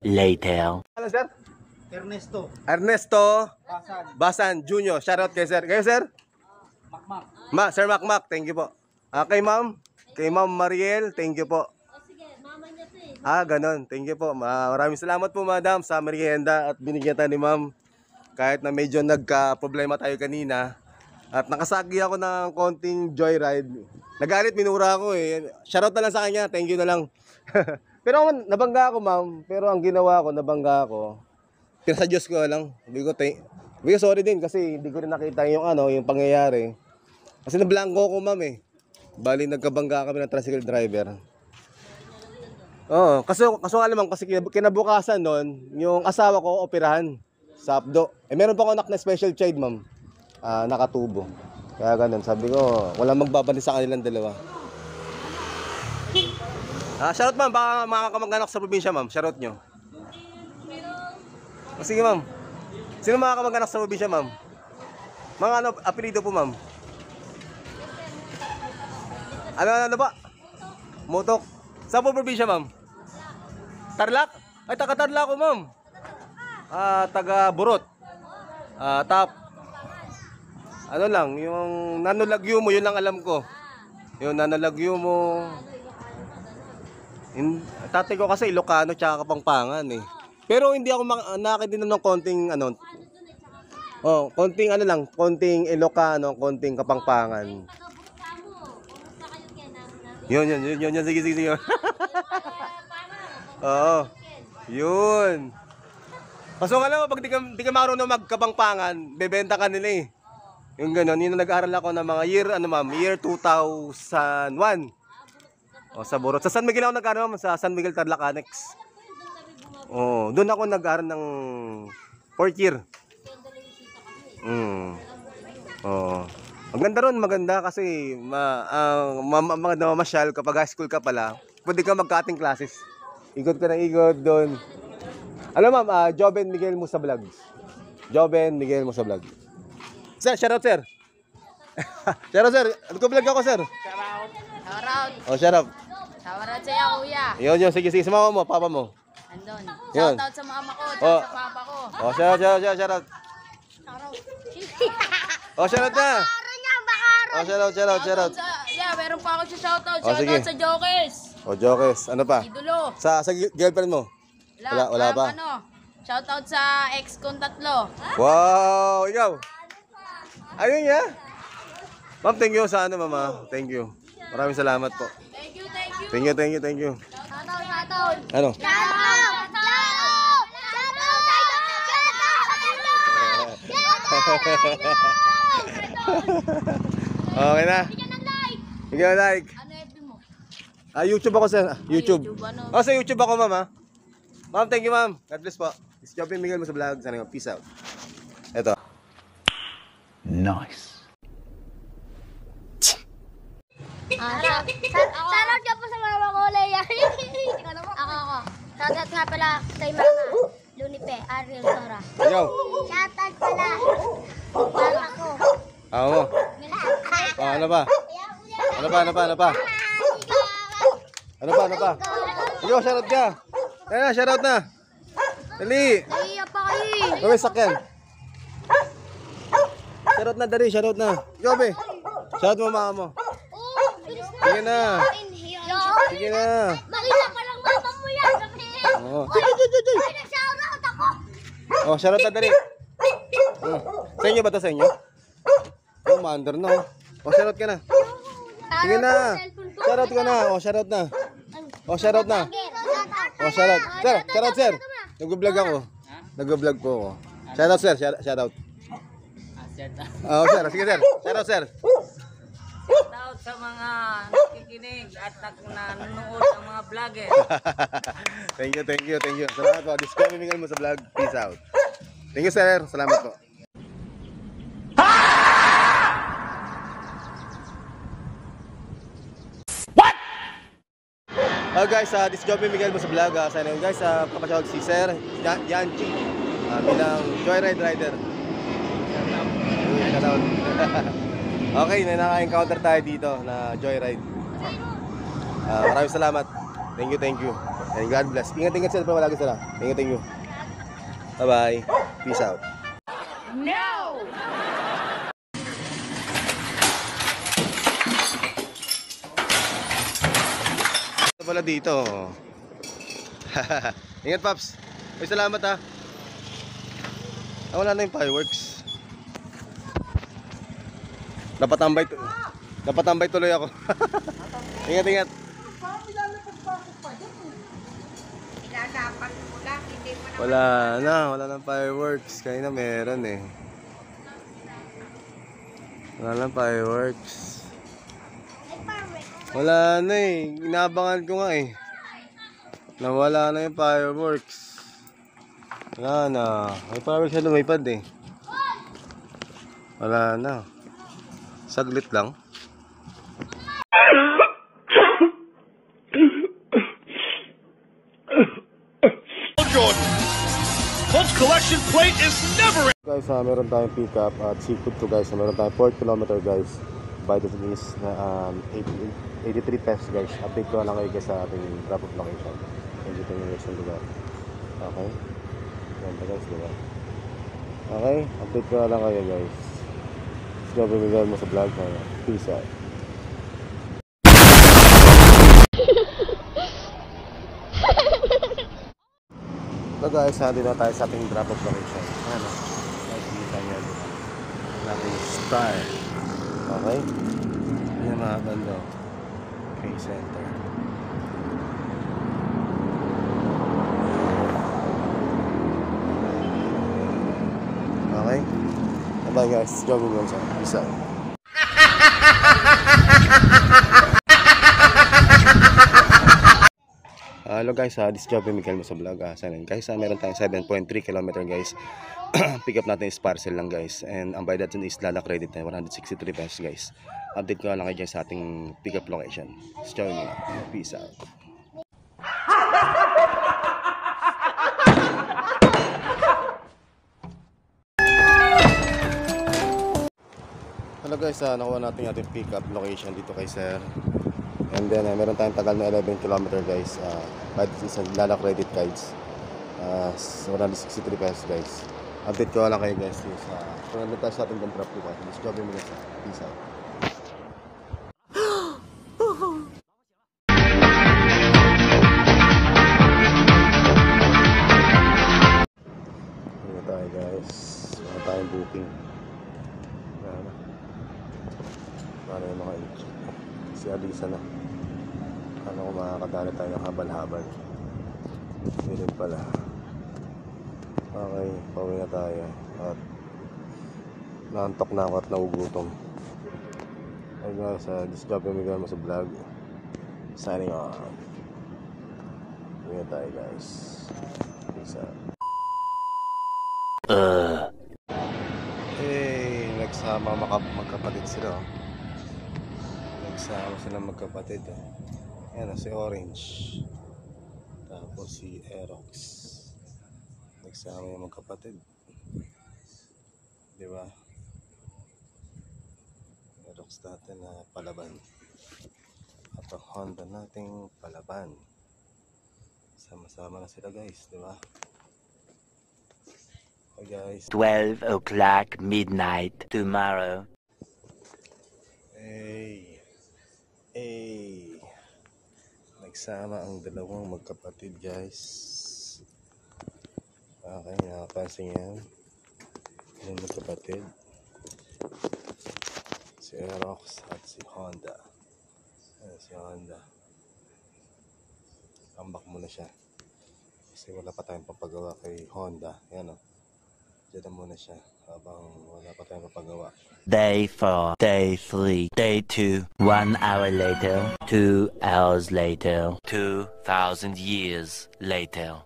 Later. Ano sir? Ernesto. Ernesto Basan. Basan Jr. Shoutout kay sir. Kayo sir? Makmak. Sir Makmak, thank you po. Kay ma'am? Kay ma'am Mariel, thank you po. Ganon. Thank you po. Maraming salamat po madam sa merienda at binigyan tayo ni ma'am. Kahit na medyo nagka-problema tayo kanina. At nakasagi ako ng konting joyride. Nagalit, minura ako eh. Shoutout na lang sa kanya. Thank you na lang. Pero nabangga ako ma'am. Pero ang ginawa ko, nabangga ako. Pero sa Diyos ko lang. Sabi ko sorry din kasi hindi ko rin nakita yung yung pangyayari. Kasi nablangko ko ma'am eh. Bali nagkabangga kami ng tricycle driver. Oo, kaso nga naman kasi kinabukasan noon, yung asawa ko operahan sa abdo. Meron pa ako anak na special child ma'am. Nakatubo. Kaya ganun, sabi ko, walang magbabalik sa kanilang dalawa. Shoutout ma'am, baka mga kamag-anak sa probinsya ma'am, shoutout nyo. Sige ma'am. Sino mga kamag-anak sa probinsya ma'am? Mga apelido po ma'am? Ano ba? Motok. Saan po probinsya ma'am? Tarlac? Ay, taga Tarlac ko ma'am. Taga Burot. Ano lang, yung nanolagyo mo, yun lang alam ko. Yung nanolagyo mo. Tatay ko kasi Ilocano tsaka Kapampangan eh. Pero hindi ako nakakita ng konting konting Ilocano, konting Kapampangan. Yun. Sige. Oo. Yun. Kaso alam mo, pag di ka marunong magkapangpangan, bebenta ka nila eh. Yung gano'n, yun nag-aaral ako ng mga year 2001. Sa Burot. Sa San Miguel ako nag-aaral ma'am, sa San Miguel Tarlac Annex. Doon ako nag-aaral ng 4th year. Maganda kasi mamasyal kapag high school ka pala, pwede ka mag-cutting classes. Ikot ka ng ikot doon. Alam ma'am, Joben Miguel Musa Vlog. Joben Miguel Musa Vlog. Sir, shoutout sir. Shoutout sir. Nag-vlog ako sir. Shoutout. Shoutout. Shoutout sa'yo kuya. Yun. Sige. Sa mama mo, papa mo. Andun. Yun. Shoutout sa mama ko, sa papa ko. Shoutout. Shoutout na. Shoutout. Meron pa ako sa shoutout. Sige. Shoutout sa Jokers. Jokes. Ano pa? Idolo. Sa girlfriend mo? Wala pa. Shoutout sa ex kong 3. Wow, ikaw. Ayun ya. Ma'am, thank you sa mama. Thank you. Maraming salamat po. Thank you. Thank you. Shoutout. Ano? Okay na. Bigyan ng like. Ano FB mo? YouTube ako sir. YouTube. ano? Sa YouTube ako ma'am ha. Ma'am, thank you ma'am. God bless po. It's Joben Miguel Musa Vlog. Sana peace out. Ito. Nice. Shoutout ka po sa mama ko, Leia. Ako. Shoutout nga pala kay mama. Lunipe, Ariel Sora. Ikaw. Shoutout pala. Mama ko. Mo. Ano pa? Ikaw, shoutout ka. Ayan na, shoutout na. Dali. Naiiyak pa kayo eh. Gawin sakyan. Shoutout na, dali. Shoutout na. Ikaw, be. Shoutout mo, mama mo. Sige na. Sige na. Makita pa lang mama mo yan. Ay, nag-shoutout ako. Shoutout na, dali. Sa inyo ba ito sa inyo? Maandar na. Shoutout ka na. Sige na. Shoutout ka na. Shoutout na. Shoutout na. Shoutout. Sir. Nag-vlog ako. Nag-vlog po ako. Shoutout sir. Shoutout. Sir. Sige sir. Shoutout sir. Shoutout sa mga nakikinig at nanonood ng mga vlogger. Thank you. Salamat po. Discover Miguel Musa Vlog. Peace out. Thank you sir. Salamat po. Guys, this is Joben Miguel Musa Vlog. Sana yun guys, kapasyaw si Sir Yanchi. bilang Joyride Rider. Shout out. Okay, may naka-encounter tayo dito na Joyride. Maraming salamat. Thank you. And God bless. Ingat sila palagi sila. Thank you. Bye-bye. Peace out. Ito pala dito. Ingat, Paps. Ay, salamat ha. Wala na yung fireworks. Napatambay tuloy ako. Ingat. Wala nang fireworks. Kanina meron eh. Wala nang fireworks. Wala na eh. Inaabangan ko nga eh. Nawala na yung fireworks. Wala na. May fireworks na lumipad eh. Wala na. Saglit lang. Colts collection plate is never. Guys, meron tayong pickup at seafood to guys. Meron tayong 4 km guys. By the is na 83 pesos guys. Update ko lang kayo guys sa ating drop off location. Dito yung next lugar. Okay. Ganda guys, diba? Okay, update ko lang kayo guys. Let's go, bibigyan mo sa vlog. Peace out. So guys, dito na tayo sa ating drop off location. Ano? Guys, kita nyo dito. Nating star. Okay? Yan mga bando. Okay, center. Okay? Bye guys, jogging lang sa isa. Hello guys, this is Joby Miguel mo sa vlog. Guys, meron tayong 7.3 km guys. Pick up natin is parcel lang guys. And ang bayad natin is lala credit na 163 pesos guys. Update ko lang kayo sa ating pick up location. Let's join me. Peace out. Hello guys, nakuha natin yung ating pick up location dito kay sir. And then meron tayong tagal na 11 km guys. Bayad sa lala credit cards. 163 pesos guys. Update ko lang kayo guys sa kung tayo sa ating drop to guys. Let's job mo guys. Peace out. Ano tayo guys? Wala tayong booking. Para yung mga ito. Si Alisa na. Ano kung makakadali tayo ng habal-habal. Hindi rin pala. Okay, pauwi na tayo. At naantok na ako at nagugutom. Hey guys, this job yung bigyan mo sa vlog. Signing off. Pauwi na tayo guys. Peace out. Hey, nagsama magkapatid sila. Nagsama sila magkapatid. Ayan, si Orange. Tapos si Aerox. Nagsama yung magkapatid. Diba? Aerox natin na palaban. At ang Honda nating palaban. Sama-sama na sila guys, diba? Okay guys. 12 o'clock midnight tomorrow. Hey. Nagsama ang dalawang magkapatid guys. Okay, nakapansin yan. Yung magkapatid. Si Aerox at si Honda. Ayan si Honda. Tambak muna siya. Kasi wala pa tayong papagawa kay Honda. Ayan o. Diyan muna siya habang wala pa tayong papagawa. Day 4, day 3, day 2, 1 hour later, 2 hours later, 2,000 years later.